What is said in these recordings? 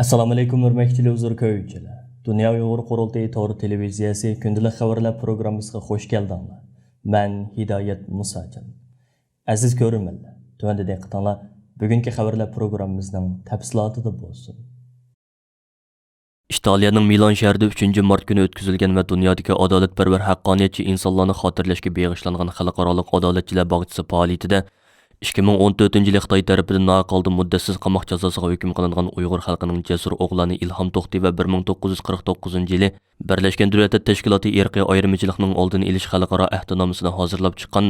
Assalomu alaykum hurmatli televizor ko'ruvchilar. Dunyo Uyg'ur qurultayi to'g'ri televiziyasi kundalik xabarlar programmasiga xush keldinglar. Men Hidoyat Musajon. Aziz ko'ruvchilar, tuanda diqqatinglar bugungi xabarlar programmamizning tafsilotida bo'lsin. İtaliyaning Milan shahrida 3 mart kuni o'tkazilgan va dunyodagi adolatparvar haqqoniyatchi insonlarni xotirlashga bag'ishlangan xalqaro adolatchilar bog'chisi faoliyatida 2014 Xitoy tarafidan naqaldi muddatsiz qamoq jazosiga hukm qilingan Uyg'ur xalqining jasur o'g'lani Ilhom To'xti va 1949 Birlashgan Davlatlar Tashkiloti irqiy ayirmachilikning oldini olish xalqaro ahdnomasini hozirlab chiqqan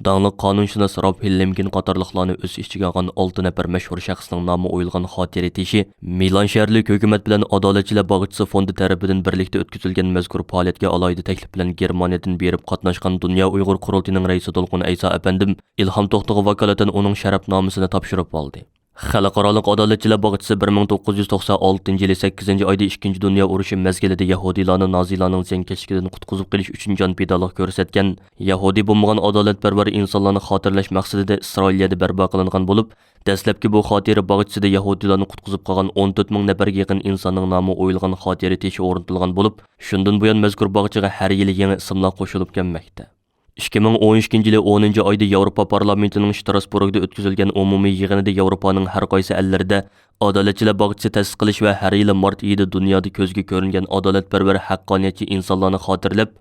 dangli qonunshunos Rob Hillemkin qatorliqlarni o'z ichiga olgan 6 nafar mashhur shaxsning nomi o'yilgan xotira etishi Milan shaharlik hukumat bilan adolatchilar bog'chisi fondi tarafidan birlikda o'tkazilgan mazkur faoliyatga alohida taklif bilan Germaniyadan berib qatnashgan Dunyo Uyg'ur qurultiyining raisi To'lqin Ayso apandim Ilhom To'xtiga vakolatan uning sharafnomasini topshirib oldi. Xalqaro adolatchilar bog'chisi 1996 8 oyda 2 dunyo urushi mezgilida Yahudilarni Nazilarning ziyonkashligidan qutqizib qilish uchun jon pidolik ko'rsatgan Yahudi bo'lmagan adolatparvar insonlarni xotirlash maqsadida Isroilda barpo qilingan bo'lib, dastlabki bu xotira bog'chisida Yahudilarni qutqizib qolgan 14 ming nafarga yaqin insonning nomi o'yilgan xotira teshi o'rnatilgan bo'lib, shundan buyon mazkur bog'chaga har yili yangi ismlar qo'shilib kelmoqda. 2012 10 oyda Yevropa parlamentining Strasburgda o'tkazilgan umumiy yig'inida Yevropaning har qaysi ellarida adolatchilar bog'chisi ta'sis qilish va har yili mart oyida dunyoda ko'zga ko'ringan adolatparvar haqqoniyatchi insonlarni xotirlab,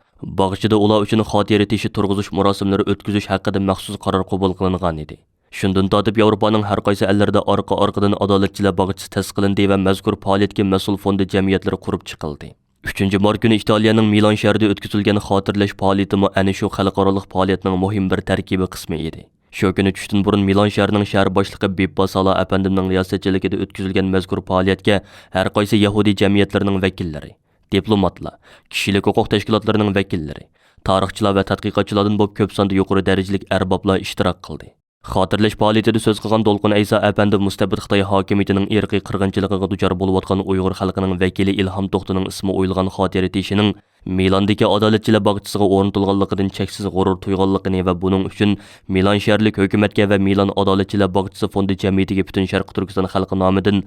bog'chida ular uchun xotira teshi turg'izish marosimlari o'tkazish haqida maxsus qaror qabul qilingan edi. Shundan tortib Yevropaning har qaysi ellarida orqa-orqadan adolatchilar bog'chisi ta'sis qilindi va mazkur faoliyatga mas'ul fondi jamiyatlari qurib chiqildi. 3 mart kuni Italiyaning Milan shahrida o'tkazilgan xotirlash faoliyati ana shu xalqaro faoliyatning muhim bir tarkibiy qismi edi. Shu kuni tushdan burun Milan shahrining shahar boshlig'i Beppo Sala apandimning riyosatchiligida o'tkazilgan mazkur faoliyatga har qaysi Yahudi jamiyatlarining vakillari, diplomatlar, kishilik huquq tashkilotlarining vakillari, tarixchilar va tadqiqotchilardan bo'lib ko'p sonda yuqori darajalik arboblar ishtirok qildi. Xotirlash faoliyatida so'z qilgan To'lqin Ayso apandi mustabid Xitoy hokimiyatining irqiy qirg'inchiligiga duchor bo'layotgan Uyg'ur xalqining vakili Ilhom To'xtining ismi o'yilgan xotira teshining Milandagi adolatchilar bog'chisiga o'rnatilganligidan cheksiz g'urur tuyganligini va buning uchun Milan shaharlik hukumatga va Milan adolatchilar bog'chisi fondi jamiyatiga butun Sharq Turkiston xalqi nomidan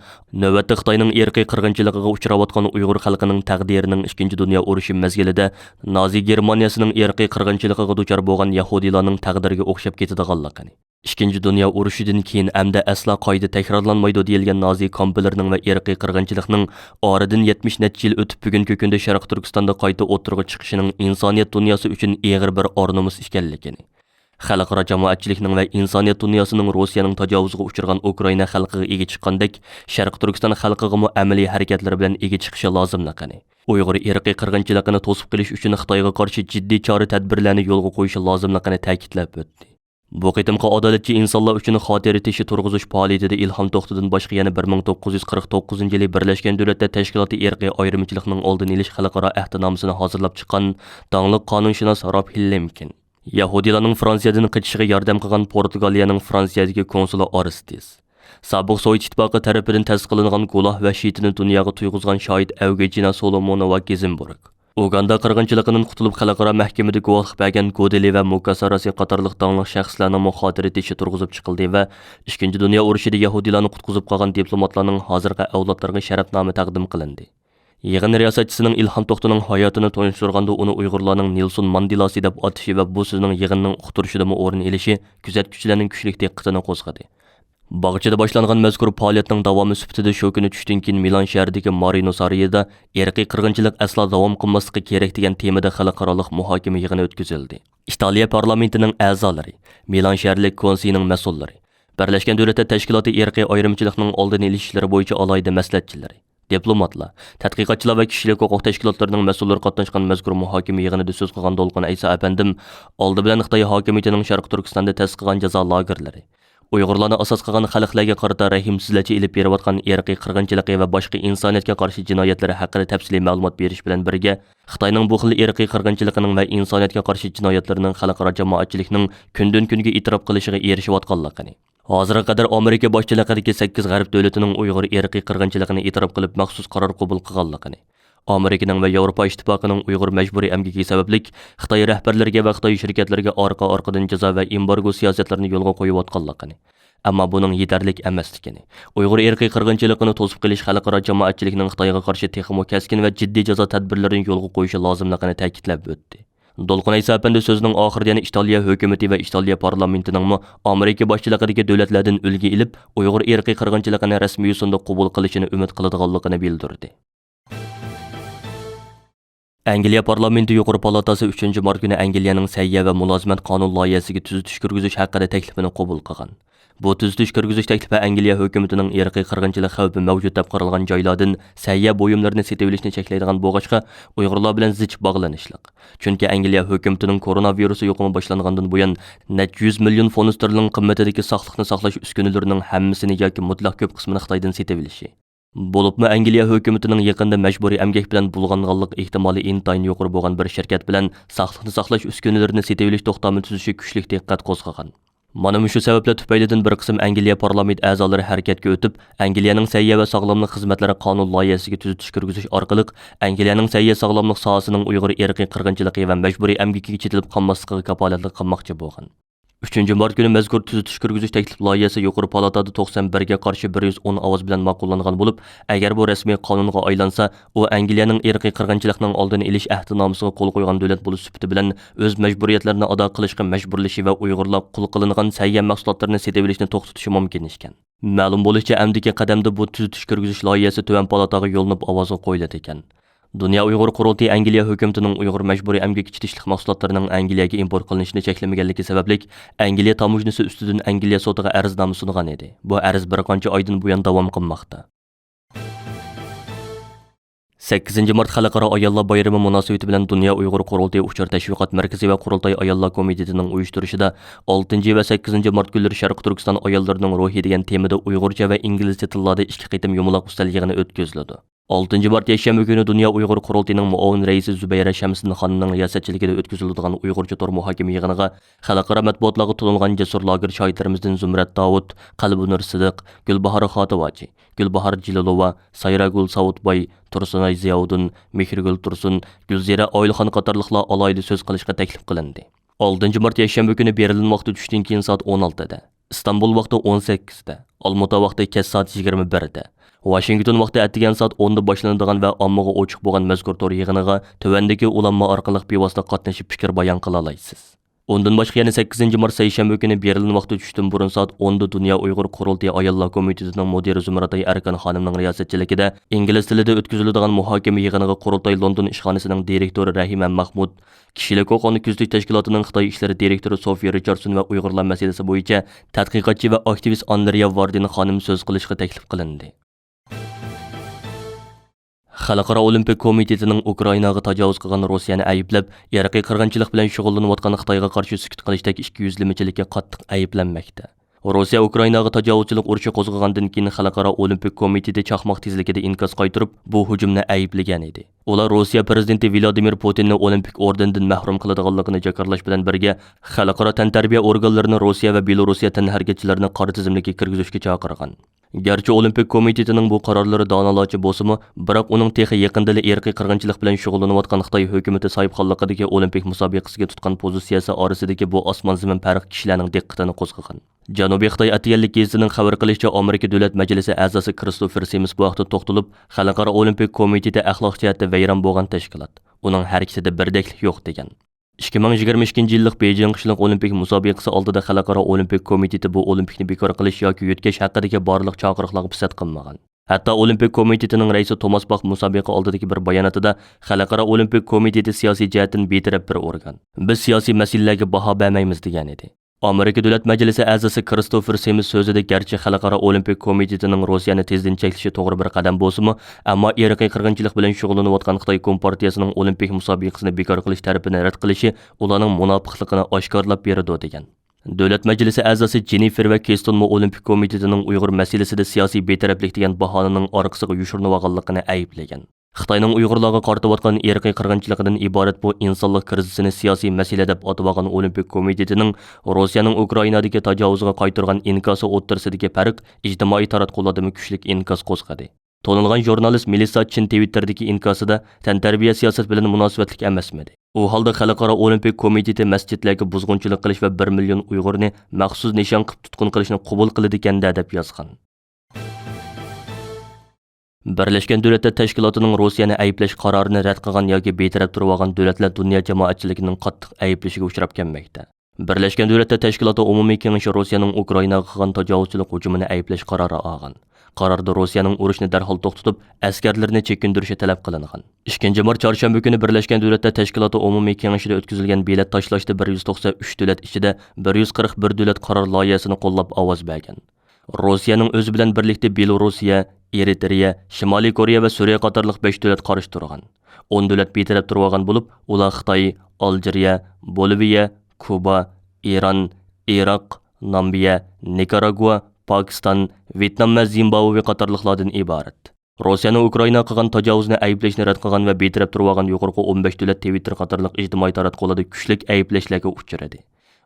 navbatda Xitoyning irqiy qirg'inchiligiga uchrayotgan Uyg'ur xalqining taqdirining 2 dunyo urushi mezgilida Nazi Germaniyasining irqiy qirg'inchiligiga duchor bo'lgan Yahudilarning taqdiriga o'xshab ketadiganligini 2 dunyo urushidan keyin amda aslo qoida takrorlanmaydi deyilgan Nazi kompaniyalarning va irqiy qirg'inchilikning oradan 70 necha yil o'tib bugungi kunda Sharq Turkistonda qayta o'tirg'i chiqishining insoniyat dunyosi uchun og'ir bir ornumus ekanligini, xalqaro jamoatchilikning va insoniyat dunyosining Rossiyaning tajovuziga uchragan Ukraina xalqiga ega chiqqandek Sharq Turkiston xalqiga amaliy harakatlar bilan ega chiqishi lozimligini, Uyg'ur irqiy qirg'inchiligini to'sib qilish uchun Xitoyga qarshi jiddiy chora-tadbirlarni yo'lga qo'yishi lozimligini ta'kidlab o'tdi. Bu qitimqi adolatchi insonlar uchun xotira teshi turg'izish faoliyatida Ilhom To'xtidan boshqa yana 1949 Birlashgan Davlatlar Tashkiloti irqiy ayirmachilikning oldini olish xalqaro ahdnomasini hozirlab chiqqan danglik qonunshunos Rob Hillemkin, Yahudilarning Fransiyadan qichishiga yordam qilgan Portugaliyaning Fransiyadagi konsuli Orestes, sobiq Sovet ittifoqi tarafidan ta'sis qilingan guloh va shitini dunyoga tuyg'izgan shohid Evgeniya Solomonova Gezenburg, Uganda qirg'inchiligidan qutulib xalqaro mahkamada guvohlik bergan Godeli va Mukasarasi qatorliq danglik shaxslarning xotira teshi turg'izib chiqildi va 2 dunyo urushida Yahudilarni qutqizib qolgan diplomatlarning hozirgi avlodlariga sharafnoma taqdim qilindi. Yig'in riyosatchisining Ilhom To'xtining hayotini tunishtirganda uni Uyg'urlarning Nelson Mandelasi deb atashi va bu so'zning yig'inning uqtirishida o'rin olishi kuzatuvchilarning kuchli diqqatini qo'zg'adi. Bog'chada boshlangan mazkur faoliyatning davomi sifatida shu kuni tushdan keyin Milan shahridagi Marino Sarayida irqiy qirg'inchilik aslo davom qilmasligi kerak degan temada xalqaro muhokama yig'ini o'tkazildi. Italiya parlamentining a'zolari, Milan shaharlik konsiyining mas'ullari, Birlashgan Davlatlar Tashkiloti irqiy ayirmachilikning oldini olish ishlari bo'yicha alohida maslahatchilari, diplomatlar, tadqiqotchilar va kishilik huquq tashkilotlarining mas'ullari qatnashgan mazkur muhokama yig'inida so'z qilgan To'lqin Ayso apandim oldi bilan Xitoy hokimiyatining Sharq Turkistonda ta'sis qilgan jazo lagerlari, Uyg'urlarni asos qilgan xalqlarga qarata rahimsizlarcha ilib berayotgan irqiy qirg'inchiligi va boshqa insoniyatga qarshi jinoyatlari haqida tafsiliy ma'lumot berish bilan birga Xitoyning bu xil irqiy qirg'inchiligining va insoniyatga qarshi jinoyatlarining xalqaro jamoatchilikning kundan kunga e'tirof qilishiga erishayotganligini, hozirga qadar Amerika boshchiligidagi 8 g'arb davlatining Uyg'ur irqiy qirg'inchiligini e'tirof qilib maxsus qaror qabul qilganligini, Amerikaning va Yevropa ittifoqining Uyg'ur majburiy emgaki sababli Xitoy rahbarlariga va Xitoy shirkatlariga orqa-orqadan jazo va embargo siyosatlarini yo'lga qo'yayotganligini, ammo buning yetarlik emasligini, Uyg'ur irqiy qirg'inchiligini to'sib qilish xalqaro jamoatchilikning Xitoyga qarshi texmo keskin va jiddiy jazo tadbirlarini yo'lga qo'yishi lozimligini ta'kidlab o'tdi. Dolqun Aysa apandi so'zining oxirida yana Italiya hukumati va Italiya parlamentining Amerika boshchiligidagi davlatlardan ulgu ilib, Uyg'ur irqiy qirg'inchiligini rasmiy yo'sinda qabul qilishini umid qiladiganligini bildirdi. Angliya parlamenti yuqori palatasi 3-mart kuni Angliyaning sayya va mulozimat qonun loyihasiga tuzitish kirgizish haqida taklifini qabul qilgan. Bu tuzitish kirgizish taklifi Angliya hukumatining irqiy qirg'inchilik xavfi mavjud deb qaralgan joylardan sayya buyumlarini sotib olishni cheklaydigan bo'lg'achqa Uyg'urlar bilan zich bog'lanishliq. Chunki Angliya hukumatining koronavirusi yuqumi boshlangandan buyon net 100 million fond sterling qimmatidagi saqliqni saqlash uskunalarining hammasini yoki mutlaq ko'p qismini Xitoydan sotib olishi. Bo'libmi Angliya hukumatining yaqinda majburiy emgak bilan bulg'anganlik ehtimoli intayin yuqori bo'lgan bir shirkat bilan saqliqni saqlash uskunalarini sotib olish to'xtamini tuzishi kuchli diqqat qo'zg'agan. Mana shu sabablar tufaylidan bir qism Angliya parlament a'zolari harakatga o'tib, Angliyaning sayya va sog'lomlik xizmatlari qonun loyihasiga tuzitish kirgizish orqali Angliyaning sayya sog'lomlik sohasining Uyg'ur irqiy qirg'inchiligi va majburiy emgakiga chetilib qolmasligiga kafolatlik qilmoqchi bo'lgan. 3-mart kuni mazkur tuzitish kirgizish taklif loyihasi yuqori palatada 91 ga qarshi 110 ovoz bilan ma'qullangan bo'lib, agar bu rasmiy qonunga aylansa, u Angliyaning irqiy qirg'inchilikning oldini olish ahdnomasiga qo'l qo'ygan davlat bo'lish sifati bilan o'z majburiyatlarini ado qilishga majburlashi va Uyg'urlar qul qilingan sayya mahsulotlarini sotib olishni to'xtatishi mumkin ekan. Ma'lum bo'lishicha, amdiki qadamda bu tuzitish kirgizish loyihasi tuvan palataga yo'llanib ovozga qo'yiladi ekan. Dünya Uyghur Qurultayı Angliya hukumatining Uyg'ur majburiy emgak ketishlik mahsulotlarining Angliyaga import qilinishini cheklamaganligi sababli Angliya tamojnisi ustidan Angliya sotiga arznoma sungan edi. Bu arz bir qancha oydan buyon davom qilmoqda. 8-mart Xalqaro ayollar bayrami munosabati bilan Dünya Uyghur Qurultayı uchur tashviqot markazi va Qurultay ayollar komitetining uyushtirishida 6 va 8-mart kunlari Sharq Turkiston ayollarining ruhi degan temada Uyg'urcha va inglizcha tillarda 2 qitim yumaloq ustal yig'ini o'tkaziladi. 6-mart yakshanba kuni Dünya Uyg'ur Qurultayining muavin raisi Zubayra Shamsin xonimning riyosatchiligida o'tkaziladigan Uyg'urcha tor muhokama yig'iniga xalqaro matbuotlarga to'lgan jasur lager shoirlarimizdan Zumrat Davud, Qalbunur Sidiq, Gulbahor Xotivachi, Gulbahor Jilalova, Sayragul Savutboy, Tursunay Ziyoudin, Mehrigul Tursun, Gulzira Oylxon qatorliqlar alayda so'z qilishga taklif qilindi. 6-mart yakshanba kuni Berlin vaqti tushdan keyin soat 16 da, Istanbul vaqti 18 da, Olmaota vaqti kech soat 21 da, Washington vaqti atdigan soat 10 da boshlanadigan va ommaga ochiq bo'lgan mazkur tor yig'iniga tuvandagi ulanma orqali bevosita qatnashib fikr bayon qila olasiz. Ondan boshqa yana 8-mart seshanba kuni Berlin vaqti tushdan burun soat 10 da Dünya Uyg'ur Qurultayı ayollar komitetining mudiri Zumratay Arkan xonimning riyosatchiligida ingliz tilida o'tkaziladigan muhokama yig'iniga Qurultay London ishxonasining direktori Rahima Mahmud, kishilik huquqni ko'zlash tashkilotining Xitoy ishlari direktori Sofiya Richardson va Uyg'urlar masalasi bo'yicha tadqiqotchi va aktivist Andriya Vardin xonim so'z qilishga taklif qilindi. Xalqaro Olimpik komitetining Ukrainaga tajovuz qilgan Rossiyani ayblab, irqiy qirg'inchilik bilan shug'ullanayotgan Xitoyga qarshi sukut qilishdagi ikkiyuzlamachilikka qattiq ayblanmoqda. Rossiya Ukrainaga tajovuzchilik urushi qo'zg'agandan keyin Xalqaro Olimpik komiteti chaqmoq tezligida inkos qaytarib, bu hujumni ayblagan edi. Ular Rossiya prezidenti Vladimir Putinni Olimpik ordendan mahrum qiladiganligini jakarlash bilan birga xalqaro tantarbiya organlarini Rossiya va Belorussiya tanhargachchilarini qora tizimlikka kirgizishga chaqirgan. Garchi Olimpik komitetining bu qarorlari donalarcha bo'lsa-mu, biroq uning texi yaqinda irqiy qirg'inchilik bilan shug'ullanayotgan Xitoy hukumati sohibxonligidagi Olimpik musobaqasiga tutgan pozitsiyasi orasidagi bu osmon zamin farq kishilarning diqqatini qo'zg'agan. Janubiy Xitoy Atiyallik gazetining xabar qilishicha, Amerika Davlat Majlisi a'zosi Christopher Sims bu vaqtda to'xtalib, Xalqaro Olimpik komiteti axloq jihatda vayron bo'lgan tashkilot. Uning harakatida birdeklik yo'q degan. 2022 yillik Beijing qishliq olimpik musobaqasi oldida Xalqaro Olimpik komiteti bu olimpikni bekor qilish yoki yo'tkash haqidagi barliq chaqiriqlarga pisat qilmagan. Hatto Olimpik komitetining raisi Thomas Bach musobaqa oldidagi bir bayonotida Xalqaro Olimpik komiteti siyosiy jihatdan betaraf bir organ. Biz siyosiy masalalarga baho bermaymiz degan edi. Amerika Davlat Majlisi a'zosi Christopher Sims so'zida garchi Xalqaro Olimpik komitetining Rossiyani tezdan cheklashi to'g'ri bir qadam bo'lsa-mu, ammo irqiy qirg'inchilik bilan shug'ullanayotgan Xitoy kompartiyasining olimpik musobaqasini bekor qilish tarafini rad qilishi ularning munofiqligini oshkorlab beradi degan. Davlat Majlisi a'zosi Jennifer va Keston Olimpik komitetining Uyg'ur masalasida siyosiy betaraflik degan bahonaning orqasiga yushirib ayblagan. Xitoyning Uyg'urlarga qaratayotgan irqiy qirg'inchiligidan iborat bu insonlik krizisini siyosiy masala deb atagan Olimpik komitetining Rossiyaning Ukrainadagi tajovuziga qaytargan inkosi o'ttirsidagi farq ijtimoiy taratqularda kuchli inkos qo'zg'adi. Tonilgan jurnalist Melissa Chin Twitter'dagi inkosida tantarbiya siyosat bilan munosabatlik emasmidi. U holda Xalqaro Olimpik komiteti masjidlarga buzg'unchilik qilish va 1 million Uyg'urni maxsus nishon qilib tutqun qilishni qabul qiladi ekanda deb yozgan. Birleşken Devletler Teşkilatı'nın Rossiyani ayblash qarorini rad qilgan yoki betaraf turib olgan davlatlar dunyo jamoatchiligining qattiq ayblashiga uchrab kelmoqda. Birleşken Devletler Teşkilatı Umumiy Kengashi Rossiyaning Ukrainaga qilgan tajovuzchilik hujumini ayblash qarori olgan. Qarorda Rossiyaning urushni darhol to'xtatib, askarlarini chekindirishi talab qilingan. 2 mart chorshanba kuni Birleşken Devletler Teşkilatı Umumiy Kengashida o'tkazilgan belat tashlashda 193 davlat ichida 141 davlat qaror loyihasini qo'llab ovoz bergan. Rossiyaning o'zi bilan birlikda Belorussiya, Eritreya, Shimoliy Koreya va Suriya qatorliq 5 davlat qarshi turgan. 10 davlat betaraf turib olgan bo'lib, ular Xitoy, Aljeriya, Boliviya, Kuba, Iran, Iroq, Nambiya, Nikaragua, Pokiston, Vyetnam va Zimbabve qatorliqlardan iborat. Rossiyaning Ukraina qilgan tajovuzni ayblashni rad qilgan va betaraf turib olgan yuqorqi 15 davlat Twitter qatorliq ijtimoiy taratqularda kuchli ayblashlarga uchradi.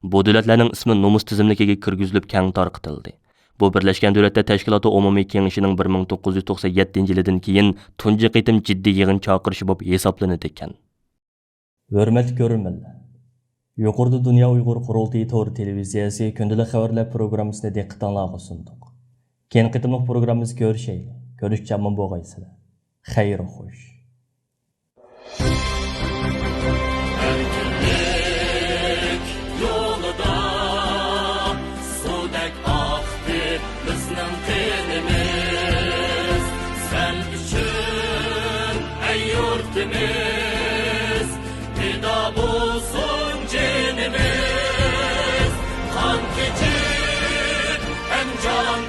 Bu davlatlarning ismi nomus tizimligiga kirgizilib keng tarqatildi. Bu Birleşken Devletler Teşkilatı Umumiy Kengashining 1997-yildan keyin tunji qitim jiddiy yig'in chaqirishi bo'lib hisoblanadi ekan. Hurmatli ko'ruvchilar, yuqorida Dunyo Uyg'ur qurultiyi to'g'ri televiziyasi kundalik xabarlar programmasini diqqatingizga sundiq. Keyin qitimliq programmamizni ko'rishaylik. Ko'rishchaman bo'lgaysizlar. Xayr xo'sh. Yurtimiz, fida bulsun cenimiz, kan keçip hem can